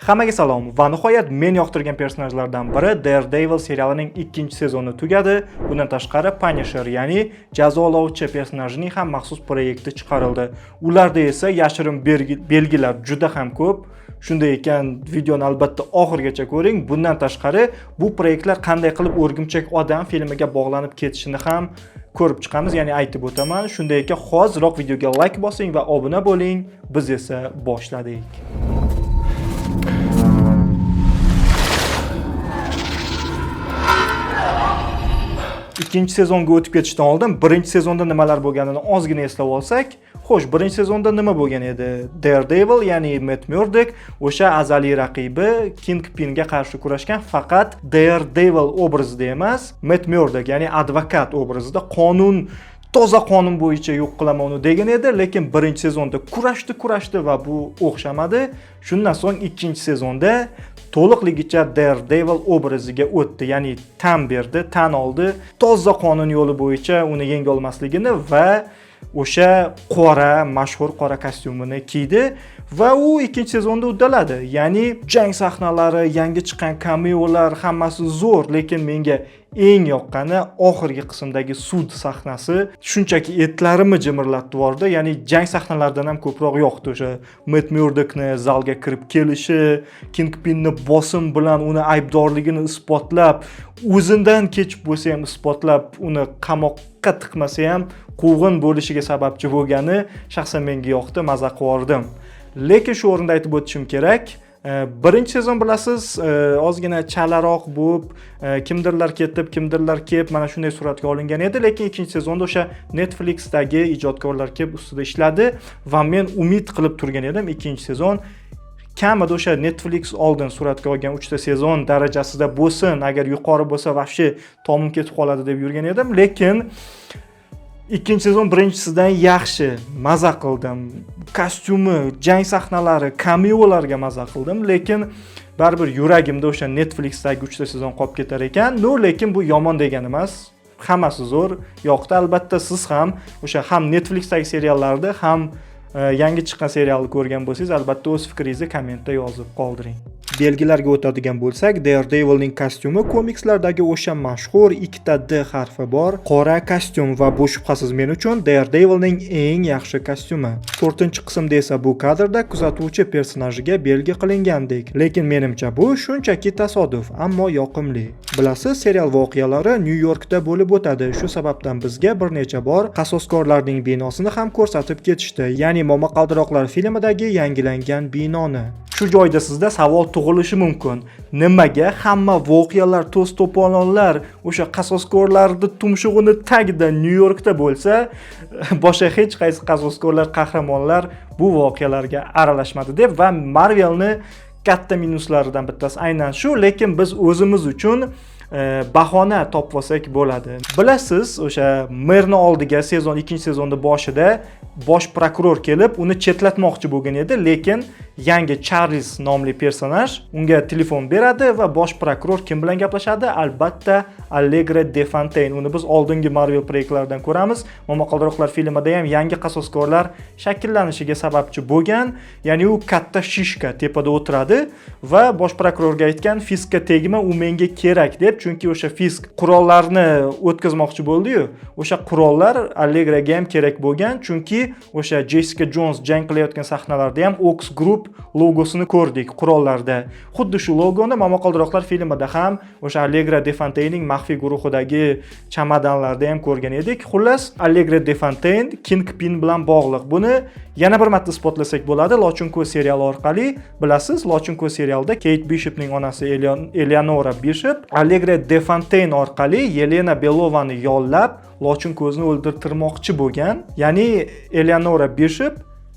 Hammaga salom va nihoyat men yoqtirgan personajlardan biri Daredevil serialining 2-sezoni tugadi. Bundan tashqari Punisher, ya'ni jazolovchi personajining ham maxsus proyekti chiqarildi. Ularda esa yashirin belgilar juda ham ko'p. Shunday ekan, videoni albatta oxirigacha ko'ring. Bundan tashqari bu proyektlar qanday qilib O'rgimchak odam filmiga bog'lanib ketishini ham ko'rib chiqamiz, ya'ni aytib o'taman. Shunday ekan, hoziroq videoga like bosing va obuna bo'ling. Biz esa boshladik. Ikkinchi sezonga o'tib ketishdan oldin birinchi sezonda nimalar bo'lganini ozgina eslab olsak, xo'sh, birinchi sezonda nima bo'lgan edi? Daredevil, ya'ni Matt Murdock o'sha azaliy raqibi Kingpinga qarshi kurashgan, faqat Daredevil obrazida emas, Matt Murdock, ya'ni advokat obrazida toza qonun bo'yicha yo'q qilaman uni degan edi, lekin birinchi sezonda kurashdi va bu o'xshamadi. Shundan so'ng ikkinchi sezonda to'liqligicha Daredevil obraziga o'tdi, ya'ni tan oldi toza qonun yo'li bo'yicha uni yenga olmasligini va o'sha mashhur qora kostyumini kiydi va u ikkinchi sezonda uddaladi. Ya'ni jang sahnalari, yangi chiqqan kameolar hammasi zo'r, lekin menga eng yoqqani oxirgi qismdagi sud sahnasi. Shunchaki etlarimni jimirlatdi vordi. Ya'ni jang sahnalaridan ham ko'proq yoqdi o'sha Matt Murdockni zalga kirib kelishi, Kingpinni bosim bilan uni aybdorligini isbotlab, o'zidan kechib bo'lsa ham isbotlab, uni qamoqqa tiqmasa ham quvg'in bo'lishiga sababchi bo'lgani shaxsan menga yoqdi, maza qildim. Lekin shu o'rinda aytib o'tishim kerak, birinchi sezon bilasiz, ozgina chalaroq bo'lib, kimdirlar ketib, kimdirlar kelib, mana shunday suratga olingan edi, lekin ikkinchi sezonda o'sha Netflixdagi ijodkorlar kelib ustida ishladi va men umid qilib turgan edim, ikkinchi sezon kamida o'sha Netflix oldin suratga olgan 3 ta sezon darajasida bo'lsin, agar yuqori bo'lsa vafshi tomim ketib qoladi deb yurgan edim, lekin ikkinchi sezon birinchisidan yaxshi, maza qildim. Kostyumi, jang sahnalari, kameolarga maza qildim, lekin baribir yuragimda o'sha Netflixdagi 3 ta sezon qolib ketar ekan. Lekin bu yomon degani emas. Hammasi zo'r, yoqdi. Albatta siz ham o'sha ham Netflixdagi seriallarda, ham yangi chiqqan serialni ko'rgan bo'lsangiz, albatta o'z fikringizni kommentda yozib qoldiring. Belgilarga o'tadigan bo'lsak, Daredevilning kostyumi komikslardagi o'sha mashhur 2 ta D harfi bor qora kostyum va bu shubhasiz men uchun Daredevilning eng yaxshi kostyumi. 4-qismda esa bu kadrda kuzatuvchi personajiga belgi qilingandek, lekin menimcha bu shunchaki tasodif, ammo yoqimli. Bilasiz, serial voqealari Nyu-Yorkda bo'lib o'tadi. Shu sababdan bizga bir necha bor qasoskorlarning binosini ham ko'rsatib ketishdi, ya'ni Momaqaldiroqlar filmidagi yangilangan binoni. Shu joyda sizda savol tug'ilishi mumkin. Nimaga hamma voqealar, to's-to'polonlar o'sha qasoskorlarning tumshug'ini tagida Nyu-Yorkda bo'lsa, boshqa hech qaysi qasoskorlar, qahramonlar bu voqealarga aralashmadi deb va Marvelni katta minuslaridan bittasi aynan shu, lekin biz o'zimiz uchun bahona topib olsak bo'ladi. Bilasiz, o'sha merni oldiga ikkinchi sezonda boshida bosh prokuror kelib, uni chetlatmoqchi bo'lgan edi, lekin yangi Charles nomli personaj unga telefon beradi va bosh prokuror kim bilan gaplashadi? Albatta, Allegra de Fontaine. Uni biz oldingi Marvel proyektlaridan ko'ramiz. Momaqaldiroqlar filmida ham yangi qasoskorlar shakllanishiga sababchi bo'lgan. Ya'ni u katta shishka tepada o'tiradi va bosh prokurorga aytgan, Fiskka tegma, u menga kerak deb, chunki o'sha Fisk qurollarni o'tkazmoqchi bo'ldi-yu, o'sha qurollar Allegraga ham kerak bo'lgan, chunki o'sha Jessica Jones jang qilayotgan sahnalarda ham Ox Group logosini ko'rdik qurollarda. Xuddi shu logoni Momaqaldiroqlar filmida ham o'sha Allegra de Fontainening maxfiy guruhidagi chamadanlarda ham ko'rgan edik. Xullas, Allegra de Fontaine Kingpin bilan bog'liq. Buni yana bir marta isbotlasak bo'ladi Lochinko seriali orqali. Bilasiz, Lochinko serialida Kate Bishopning onasi Eleonora Bishop Allegra de Fontaine orqali Yelena Belovani yollab Lochinko'zni o'ldirtirmoqchi bo'lgan. Ya'ni Eleonora Bishop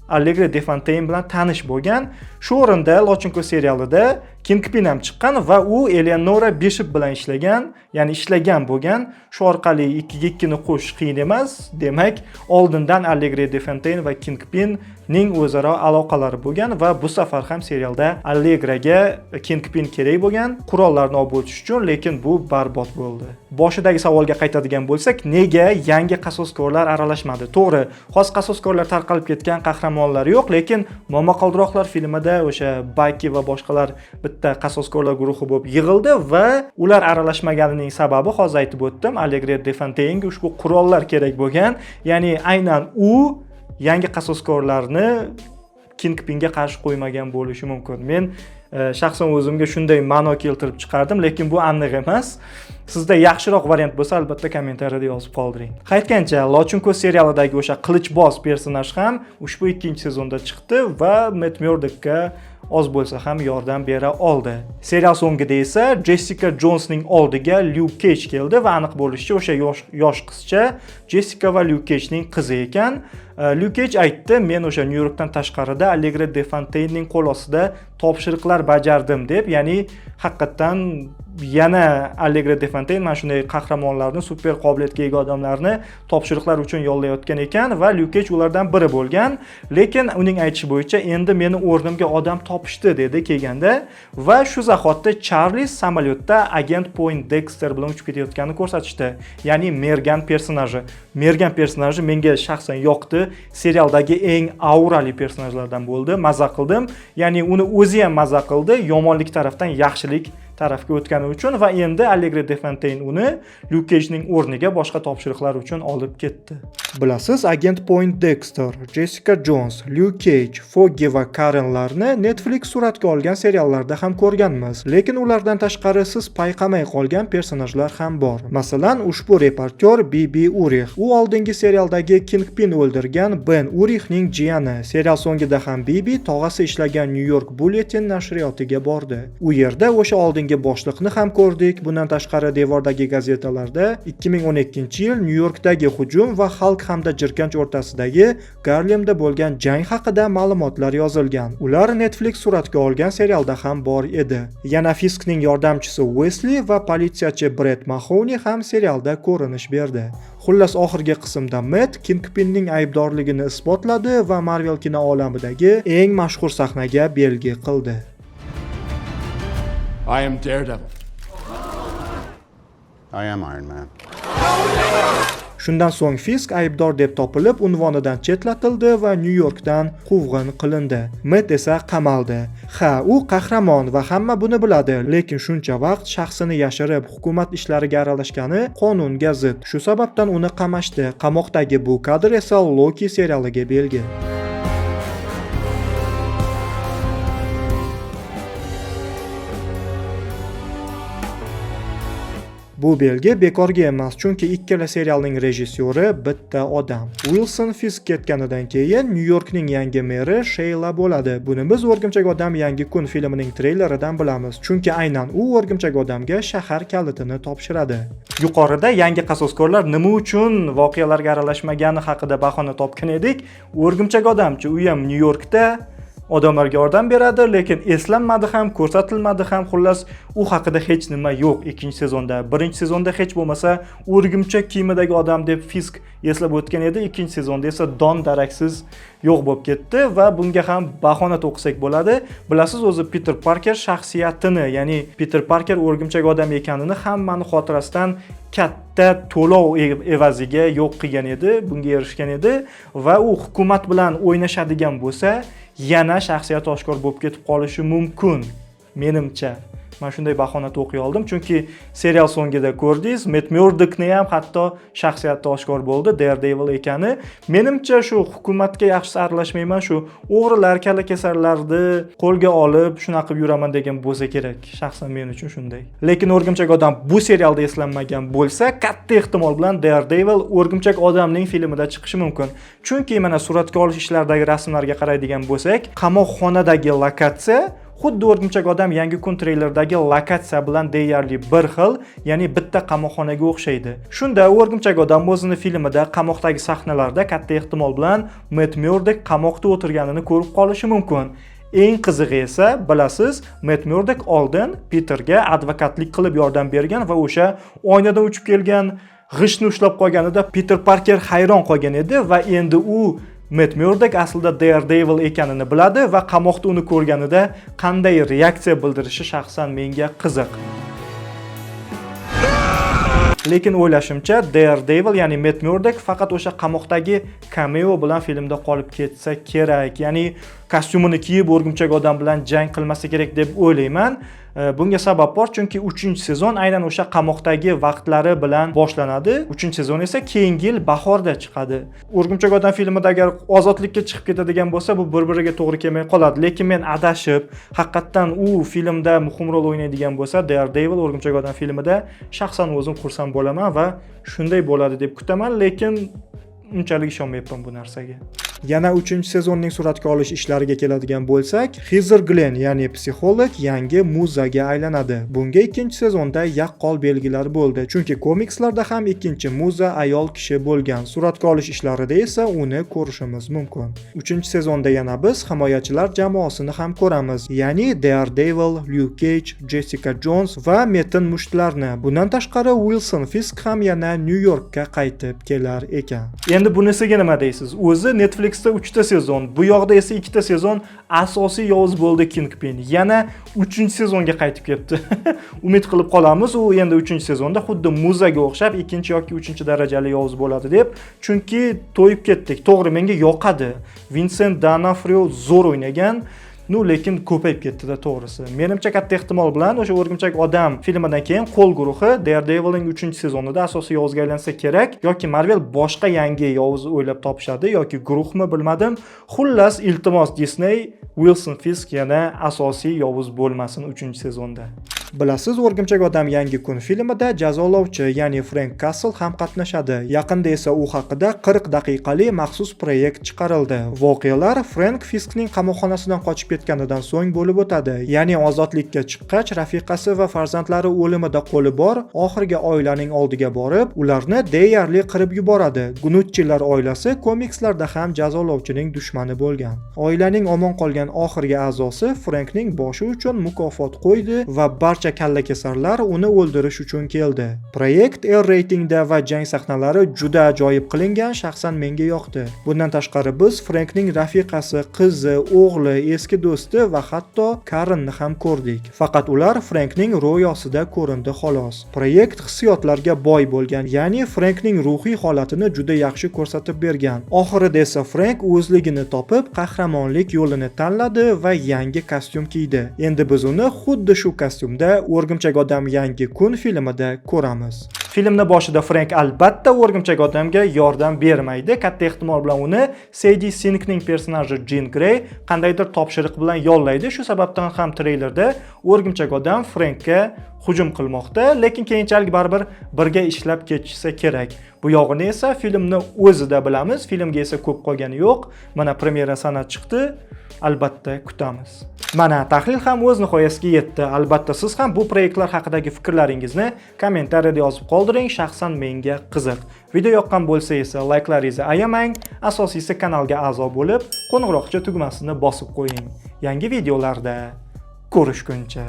Allegra de Fontaine bilan tanish bo'lgan. Shu o'rinda Lochinko serialida Kingpin ham chiqqan va u Eleonora Bishop bilan ishlagan bo'lgan. Shu orqali 2 ga 2 ni qo'shish qiyin emas. Demak, oldindan Allegra de Fontaine va Kingpinning o'zaro aloqalari bo'lgan va bu safar ham serialda Allegraga Kingpin kerak bo'lgan qurollarni olib o'tish uchun, lekin bu barbod bo'ldi. Boshidagi savolga qaytadigan bo'lsak, nega yangi qasoskorlar aralashmadi? To'g'ri, xos qasoskorlar tarqalib ketgan qahramonlar yo'q, lekin Momaqaldiroqlar filmida o'sha Bucky va boshqalar bitta qasoskorlar guruhi bo'lib yig'ildi va ular aralashmaganining sababi hozir aytib o'tdim. Allegra de Fontaine'ga ushbu qurollar kerak bo'lgan, ya'ni aynan u yangi qasoskorlarni Kingpinga qarshi qo'ymagan bo'lishi mumkin. Men shaxsan o'zimga shunday ma'no keltirib chiqardim, lekin bu aniq emas. Sizda yaxshiroq variant bo'lsa, albatta kommentariyada yozib qoldiring. Aytgancha, Lochinko serialidagi o'sha qilichboz personaj ham ushbu 2-sezonda chiqdi va Matt Murdockga oz bo'lsa ham yordam bera oldi. Serial so'ngida esa Jessica Jonesning oldiga Luke Cage keldi va aniq bo'lishicha o'sha yosh qizcha Jessica va Luke Cagening qizi ekan. Luke Cage aytdi, men o'sha New Yorkdan tashqarida Allegra de Fontainening qo'l ostida topshiriqlar bajardim deb, ya'ni haqiqatan yana Allegra de Fontaine mana shunday qahramonlarni, super qobiliyatga ega odamlarni topshiriqlar uchun yollayotgan ekan va Luke Cage ulardan biri bo'lgan, lekin uning aytishi bo'yicha endi meni o'rnimga odam topishdi dedi kelganda va shu zahotda Charles samolyotda agent Poindexter bilan uchib ketayotganini ko'rsatishdi. Ya'ni Mergan personaji menga shaxsan yoqdi. Serialdagi eng aurali personajlardan bo'ldi. Maza qildim. Ya'ni uni o'zi ham maza qildi, yomonlik tarafdan yaxshilik tarafga o'tgani uchun va endi Allegra de Fontaine uni Luke Cagening o'rniga boshqa topshiriqlar uchun olib ketdi. Bilasiz, agent Poindexter, Jessica Jones, Luke Cage, Foggy va Karenlarni Netflix suratga olgan seriallarda ham ko'rganmiz. Lekin ulardan tashqari siz payqamay qolgan personajlar ham bor. Masalan, ushbu reportyor Bibi Urix. U oldingi serialdagi Kingpin o'ldirgan Ben Urixning jiyani. Serial so'ngida ham Bibi tog'asi ishlagan New York Bulletin nashriyotiga bordi. U yerda o'sha oldingi boshliqni ham ko'rdik. Bundan tashqari devordagi gazetalarda 2012-yil New Yorkdagi hujum va xalq hamda jirkanch o'rtasidagi Garlemda bo'lgan jang haqida ma'lumotlar yozilgan. Ular Netflix suratga olgan serialda ham bor edi. Yana Fiskning yordamchisi Wesley va politsiyachi Brett Mahoney ham serialda ko'rinish berdi. Xullas, oxirgi qismda Matt Kingpinning aybdorligini isbotladi va Marvel kino olamidagi eng mashhur sahnaga belgi qildi. I am Daredevil. I am Iron Man. Shundan so'ng Fisk aybdor deb topilib, unvonidan chetlatildi va New Yorkdan quvg'in qilindi. Matt esa qamaldi. Ha, u qahramon va hamma buni biladi, lekin shuncha vaqt shaxsini yashirib, hukumat ishlariga aralashgani qonunga zid. Shu sababdan uni qamashdi. Qamoqdagi bu kadr esa Loki serialiga belgi. Bu belgi bekorga emas, chunki ikkala serialning rejissyori bitta odam. Wilson Fisk ketganidan keyin New Yorkning yangi meri Sheila bo'ladi. Buni biz O'rgimchak odam yangi kun filmining treyleridan bilamiz, chunki aynan u O'rgimchak odamga shahar kalitini topshiradi. Yuqorida yangi qasoskorlar nima uchun voqealarga aralashmagani haqida bahona topgan edik. O'rgimchak odamchi, u ham New Yorkda odamlarga yordam beradi, lekin eslanmadi ham, ko'rsatilmadi ham. Xullas, u haqida hech nima yo'q 2-sezonda. 1-sezonda hech bo'lmasa o'rgimchak kiyimidagi odam deb Fisk eslab o'tgan edi. 2-sezonda esa don daraksiz yo'q bo'lib ketdi va bunga ham bahona to'qisak bo'ladi. Bilasiz, o'zi Peter Parker shaxsiyatini, ya'ni Peter Parker o'rgimchak odam ekanini hammani xotirasidan katta to'lov evaziga yo'q qilgan edi, bunga erishgan edi va u hukumat bilan o'ynashadigan bo'lsa, yana shaxsiyati oshkor bo'lib ketib qolishi mumkin, menimcha. Men shunday bahona to'qiy oldim, chunki serial so'ngida ko'rdingiz, Matt Murdockni ham hatto shaxsiyati oshkor bo'ldi, Daredevil ekani. Menimcha shu hukumatga yaxshi aralashmayman, shu o'g'rilar, kalakesarlarni qo'lga olib, shunaqa qilib yuraman degan bo'lsa kerak. Shaxsan men uchun shunday. Lekin O'rgimchak odam bu serialda eslanmagan bo'lsa, katta ehtimol bilan Daredevil O'rgimchak odamning filmida chiqishi mumkin. Chunki mana suratga olish ishlaridagi rasmlarga qaraydigan bo'lsak, qamoqxonadagi lokatsiya xuddi O'rgimchak odam yangi kun treyleridagi lokatsiya bilan deyarli bir xil, ya'ni bitta qamoqxonaga o'xshaydi. Shunda O'rgimchak odam o'zini filmida qamoqdagi sahnalarda katta ehtimol bilan Matt Murdock qamoqda o'tirganini ko'rib qolishi mumkin. Eng qizig'i esa, bilasiz, Matt Murdock oldin Peterga advokatlik qilib yordam bergan va o'sha oynadan uchib kelgan g'ishtni ushlab qolganida Peter Parker hayron qolgan edi va endi u Matt Murdock aslida Daredevil ekanini biladi va qamoqda uni ko'rganida qanday reaksiya bildirishi shaxsan menga qiziq. Lekin o'ylashimcha, Daredevil, ya'ni Matt Murdock faqat o'sha qamoqdagi cameo bilan filmda qolib ketsa kerak. Ya'ni kostyumini kiyib o'rgimchak odam bilan jang qilmasa kerak deb o'ylayman. Bunga sabab bor, chunki 3-sezon aynan o'sha qamoqdagi vaqtlari bilan boshlanadi. 3-sezon esa keyingi yil bahorda chiqadi. O'rgimchak odam filmida agar ozodlikka chiqib ketadigan bo'lsa, bu bir-biriga to'g'ri kelmay qoladi. Lekin men adashib, haqiqatan u filmda muhim rol o'ynaydigan bo'lsa, Daredevil o'rgimchak odam filmida shaxsan o'zim xursand bo'laman va shunday bo'ladi deb kutaman, lekin unchalik ishonmayapman bu narsaga. Yana 3-sezonning suratga olish ishlariga keladigan bo'lsak, Heather Glenn, ya'ni psixolog, yangi muzaga aylanadi. Bunga 2-sezonda yaqqol belgilar bo'ldi, chunki komikslarda ham ikkinchi muza ayol kishi bo'lgan. Suratga olish ishlarida esa uni ko'rishimiz mumkin. 3-sezonda yana biz himoyachilar jamoasini ham ko'ramiz, ya'ni Daredevil, Luke Cage, Jessica Jones va Metin Mushtlarni. Bundan tashqari Wilson Fisk ham yana New Yorkka qaytib kelar ekan. Endi bunisiga nima deysiz? O'zi Netflix 3-sezon, bu yoqda esa 2-sezon asosiy yovuz bo'ldi Kingpin. Yana 3-sezonga qaytib ketdi. Umid qilib qolamiz, u endi 3-sezonda xuddi muzaga o'xshab 2 yoki 3-darajali yovuz bo'ladi deb, chunki to'yib ketdik. To'g'ri, menga yoqadi. Vincent D'Onofrio zo'r o'ynagan. Lekin ko'payib ketdi-da to'g'risi. Menimcha katta ehtimol bilan o'sha o'rgimchak odam filmidan keyin qo'l guruhi Daredevilning 3-sezonida asosiy yovuzga aylansa kerak, yoki Marvel boshqa yangi yovuz o'ylab topishadi yoki guruhmi bilmadim. Xullas, iltimos Disney, Wilson Fisk yana asosiy yovuz bo'lmasin 3-sezonda. Bilasiz, o'rgimchak odam yangi kun filmida jazolovchi, ya'ni Frank Castle ham qatnashadi. Yaqinda esa u haqida 40 daqiqali maxsus proyekt chiqarildi. Voqealar Frank Fiskning qamoqxonasidan qochib ketganidan so'ng bo'lib o'tadi. Ya'ni ozodlikka chiqqach, rafiqasi va farzandlari o'limida qo'li bor, oxirgi oilaning oldiga borib, ularni deyarli qirib yuboradi. Gunutchilar oilasi komikslarda ham jazolovchining dushmani bo'lgan. Oilaning omon qolgan oxirgi a'zosi Frankning boshi uchun mukofot qo'ydi va barcha kallakesarlar uni o'ldirish uchun keldi. Proyekt R reytingda va jang sahnalari juda ajoyib qilingan, shaxsan menga yoqdi. Bundan tashqari biz Frankning rafiqasi, qizi, o'g'li, eski do'sti va hatto Karenni ham ko'rdik. Faqat ular Frankning ro'yosida ko'rindi xolos. Proyekt hissiyotlarga boy bo'lgan, ya'ni Frankning ruhiy holatini juda yaxshi ko'rsatib bergan. Oxirida esa Frank o'zligini topib, qahramonlik yo'lini tanladi va yangi kostyum kiydi. Endi biz uni xuddi shu kostyumda O'rgimchak odam yangi kun filmida ko'ramiz. Filmning boshida Frank albatta o'rgimchak odamga yordam bermaydi. Katta ehtimol bilan uni Sadie Sinkning personaji Jean Grey qandaydir topshiriq bilan yollaydi. Shu sababdan ham treylerda o'rgimchak odam Frankka hujum qilmoqda, lekin keyinchalik baribir birga ishlab ketishsa kerak. Bu yog'ini esa filmni o'zida bilamiz. Filmga esa ko'p qolgani yo'q. Mana premyera sanasi chiqdi. Albatta kutamiz. Mana tahlil ham o'z nihoyasiga yetdi. Albatta siz ham bu proyektlar haqidagi fikrlaringizni kommentariyada yozib qoldiring. Shaxsan menga qiziq. Video yoqqan bo'lsa esa layklaringizni ayamang. Asosiysi kanalga a'zo bo'lib, qo'ng'iroqcha tugmasini bosib qo'ying. Yangi videolarda ko'rishguncha.